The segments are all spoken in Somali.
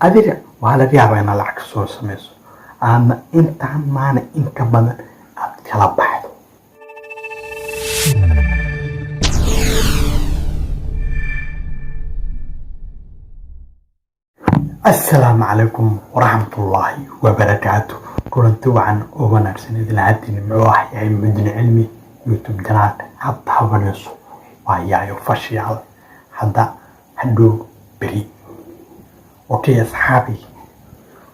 adiga waa laga yaabaa inaad lacag soo samayso aadna intaan maana in ka badan aad kala baxdo. السلام عليكم ورحمة الله وبركاته. كلنتي وعن وبنرسل إذا عدني مواحي أي مدن علمي يوتيوب قناة حتى هبنسو وهي يفشي على حدا حدو بري. اوكي اصحابي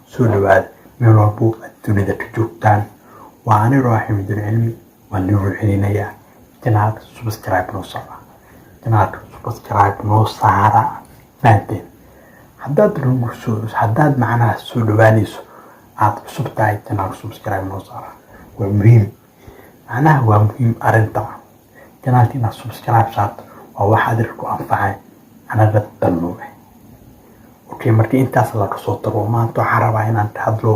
سولواد من ربو الدنيا تجوبتان وانا روحي مدن علمي وانا روحي لنيا قناة سبسكرايب نوصارا قناة سبسكرايب نوصارا فانتين حداد معنا سولوانيسو عاد سبتاي قناة سبسكرايب نوصارا ومهم معناها هو مهم أرنتا قناتنا سبسكرايب صارت وواحد ركو أنفعي أنا بدلنوه. اوكي markii intaas la kasoo tago maanta waxaan rabaa inaan ka hadlo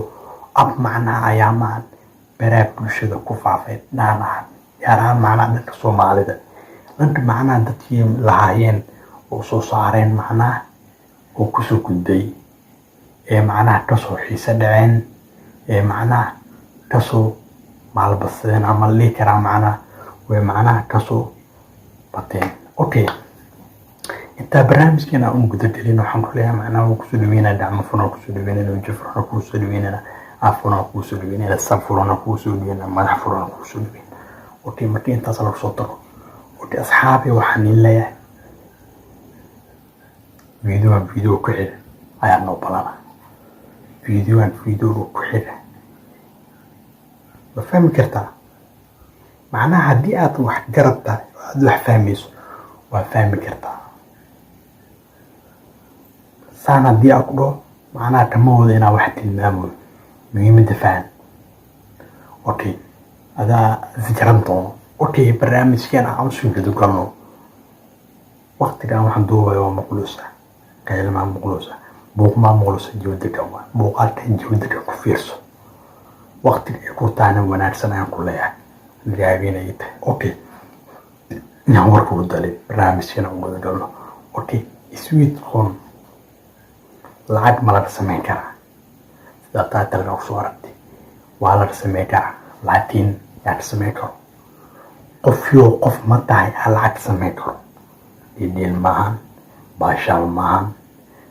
ab macnaha ayaamaan baraha bulshada ku faafay dhaanaha yaraan macnaha dadka Soomaalida dhanka macnaha dadkii lahaayeen oo soo saareen macnaha oo ku soo gudbay macnaha ka soo xiisa dhaceen macnaha ka soo maalbasadeen ama leekara macnaha way macnaha ka soo bateen. اوكي inta barnaamijkeena aan guda galin waxaan ku leeyahay macnaha ku soo dhaweynaa dacmo furan ku soo dhaweynaa jafro ku soo dhaweynaa afuna ku soo dhaweynaa safurana ku soo dhaweynaa madax furan ku soo dhaweynaa. okay markii intaas la soo tago okay asxaabi waxaan leeyahay video ku xidhan ayaa noo balana video ku xidhan ma fahmi kartaa macnaha haddii aad wax garabtaa aad wax fahmayso waa fahmi kartaa سانا دي أقول معناها كمود إنا واحد المامون مهم الدفاع. أوكي هذا ذكرنتون. أوكي برنامج كان عمشون كده قالوا وقت كان واحد دوبا يوم مقلوسة كلمة مقلوسة بوق ما مقلوسة جودة كوا بوقات جودة كفيرسو وقت يكون تانا ونارسنا كلها جايبين أيت. أوكي نعمر كود دليل برنامج كان عمود قالوا أوكي سويت خون lacag ma la sameyn karaa sida taata lagu soo aragtay waa la sameyn karaa laakiin yaa sameyn karo qof ma tahay lacag sameyn karo idin maahan baashal maahan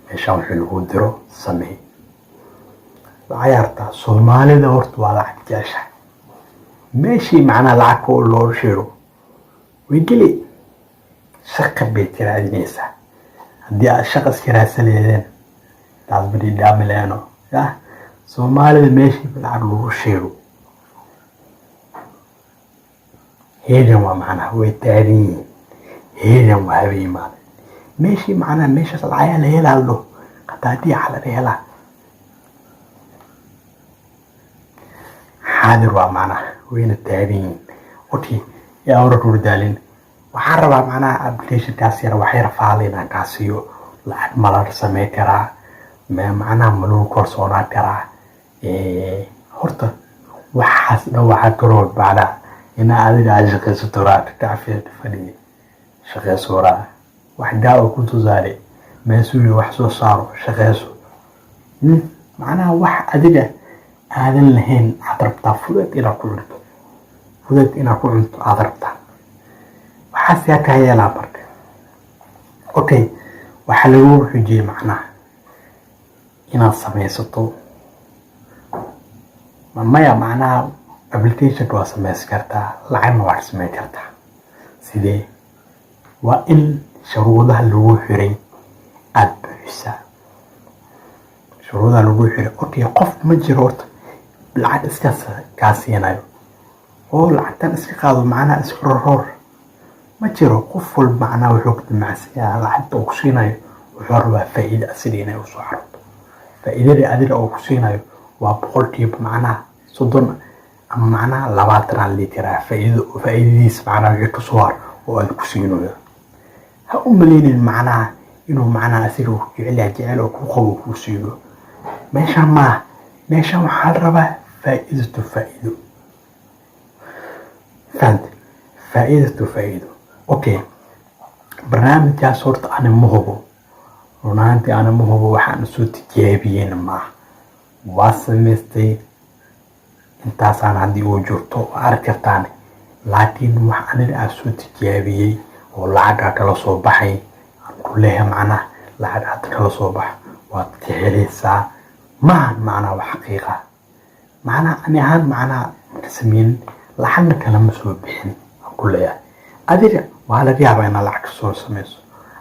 meesha wuxuu lagu diro sameey lacagta Soomaalida horta waa lacag jeesha meeshii macna lacag oo loo sheero wigili shaqo bay tiraadinaysa haddii aad shaqo iskaraasaleedeen taas bari dhaamileno ya Soomaalida meeshii lacag lagu sheero heedan waa macna way taariin heedan waa habiimaan meeshii macna meesha lacag la helaalo qadaadii xal la helaa حاضر ومعنا وين التابعين اوكي يا ورد دالين وحرب معنا ابليشن كاسير وحير فعلينا كاسيو لعد ملار سمي كرا ما معنا ملو كورسونا كرا هورتا وحاس نوعا كرود بعدا إنا أدري عجق ستورات كافية فدي شغي سورا وحداو كنتو زاري ما يسوي وحسو صارو شغيسو معناها وح أدري هذا لهين عطربتا فودت إلى كلت فودت إلى كلت عطربتا وحاس ياك هيا لابرك أوكي وحلو حجي معنا إنا سميستو مايا معنا application waa sameys kartaa lacagna waa sameey kartaa sidee waa in shuruudaha lagu xiray aad buuxisaa shuruudaha lagu xiray okay qof ma jiro horta lacag iska kaasinayo oo lacagtan iska qaado macnaha iska ror ma jiro qof wal macnaha wuxuu ku macsiyaa lacagta uu siinayo wuxuu rabaa faa'iido asli inay u soo xarto faa'iidada adiga uu ku siinayo waa boqolkiiba macnaha 30 أما معنا لباتنا اللي ترى فايدة معنا كتصور والكسينو هؤملين المعنى إنه معنا أسيرو جعل وكوخو كسينو ماشا محربة فائدة فهمت فائدة أوكي برنامج جا صورت أنا مهبو runaantii ana ma hubo waxaan soo tijaabiyeyna maaha waa samaystay intaasaan haddii uu jirto arki kartaan laakiin wax aniga aan soo tijaabiyey oo lacag kala soo baxay aan ku leeyahay macnaha lacag aad kala soo bax waad ka helaysaa maahan macnaha wax xaqiiqa macnaha ani ahaan macnaha ka sameyn lacagna kalama soo bixin aan ku leeyahay adiga waa laga yaabaa inaad lacag soo samayso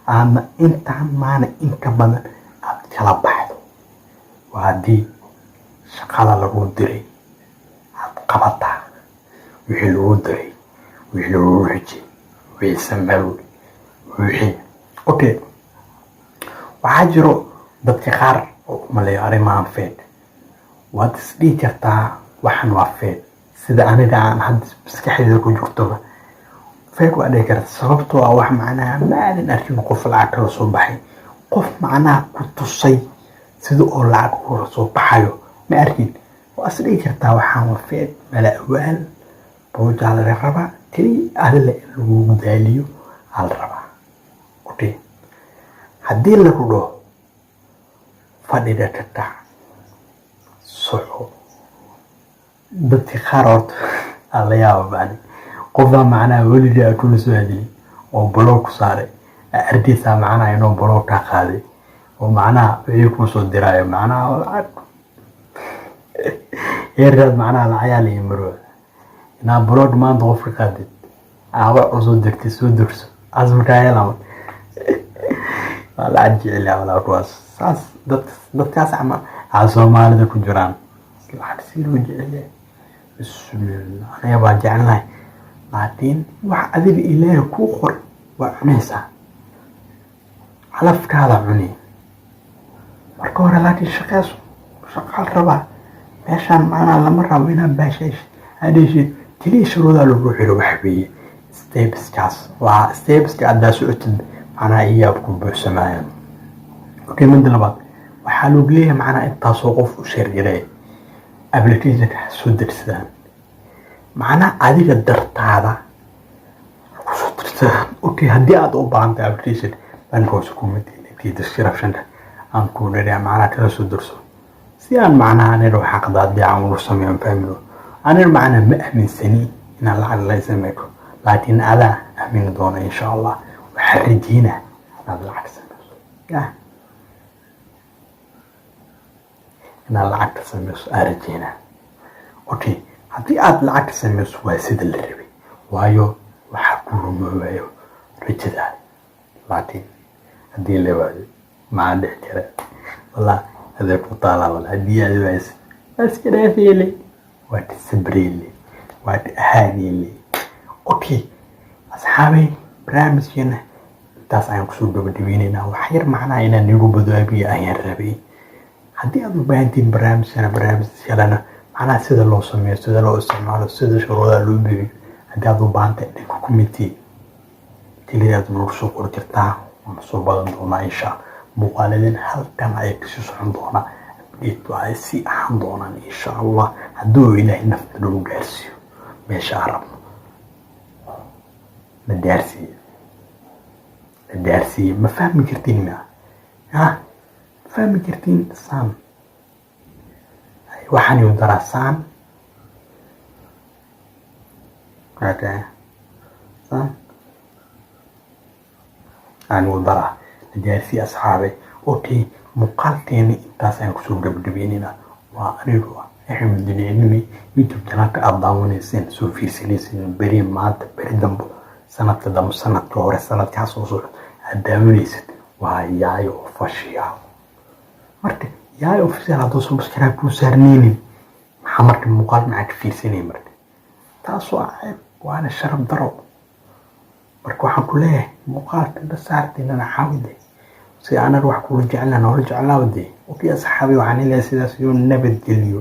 ama intaan maana inka badan aad kala baxdo waa haddii shaqada lagu diray aad qabataa wixii lagu diray wixii lagu xijay wixii sameeyo wixii okay waxaa jiro dadka qaar oo maleeyo arrimahan feed waad isdhihi kartaa waxan waa feed sida aniga aan hadda maskaxdayda ku jirtoba feed waa dhihi karta sababtoo ah wax macnaha maalin arkin qof lacag kala soo baxay qof macnaha ku tusay sida oo lacag kula soo baxayo ma arkin waa isdhihi kartaa waxaan waa feed mala awaal booja laga rabaa keliya adile lagu daaliyo hal rabaa okay haddii lagu dhaho fadhiga ka dhac soco dadka qaar horta alla yaaba bani qofbaa macnaha weligii aa kula soo hadlay oo baloog ku saaray ardaysaa macnaha inuu baloog kaa qaaday oo macnaha wixii kuu soo diraayo macnaha lacag heerkaas macnaha lacayaa la imarooda inaa baloog maanta qofka qaadid aawa cusoo degtay soo durso asmarkaa helama waa lacag jecel walaa kuwaas saas dadkaas camal soomaalida ku jiraan lacag si loo jecel bismillah aniga baa jecelnahay laakiin wax adiga ilaahay kuu qor waa cunaysaa calafkaada cuni marka hore laakiin shaqeyso shaqaal rabaa meeshaan macnaha lama rabo inaad baashaysh hadheeshid keliya shuruudaa lagu xiro wax weeye stebeskaas waa stebeska haddaa socotid macnaha iyaab ku buuxsamayaan okay midda labaad waxaa loogu leeyahay macnaha intaasoo qof u sheergaray applicationka soo dirsadaan macnaha adiga dartaada kusoo dirsadaan okay haddii aad u baahantahay application bankoos kumid descriptionka aan ku leeyahay macnaha kala soo dirso si aan macnaha aniga wax xaqdaad biican ugu sameeyo family aniga macnaha ma aaminsani inaan lacag la sameeyo laakiin adaa aamin doona insha Allah waxaan rajeynaa inaad lacag sameyso inaad lacag sameyso aan rajeynaa okay haddii aad lacag sameyso waa sida la rabay waayo waxa ku rumoobayo rajada laakiin haddii la waayo ma dhici kara wallah هذا كطالع ولا هدية بس كده فيلي واتسبريلي واتهانيلي اوكي اصحابي برامج هنا تاس عن كسود بدويننا وحير معنا هنا نيجو بدوابي ايان ربي هدي ادو بانتين برامج هنا برامج يلانا معنا سيدا لو سميو سيدا لو استعمالو سيدا شرودا لو بيبي هدي ادو بانتين نيكو كوميتي تلي ادو نرسو قرترتا ونصو بغن دونا ان شاء الله مقالدين halkan ay ka socon doona geedku ay si ahaan doonaan insha Allah haduu Ilaahay nafta loo gaarsiyo meesha arabno la daarsiyo ma fahmi kartiin ma fahmi kartiin saan waxaan u darasaan okay saan aan u daraa جالسي أصحابي أوكي مقالتيني تاسين كسور دبدبينينا وأنيروا إحنا دنيني يوتيوب كناك أضاوني سين سوفي سين بري مات بري دمبو سنة دم سنة كورة سنة كاسوسو أداوني ست وهايايو فشياو مرتي يايو فشياو هادو سبسكرايب كوسارنيني محمد مقال معك في سنة مرتي تاسو عيب وأنا شرف ضرب مركو حكوليه مقالت بس عارتي إن أنا حاولي si aan ruux ku jeclaan oo jeclaa wadii oo kii asxaabi waxaan ilaa sidaas iyo nabad geliyo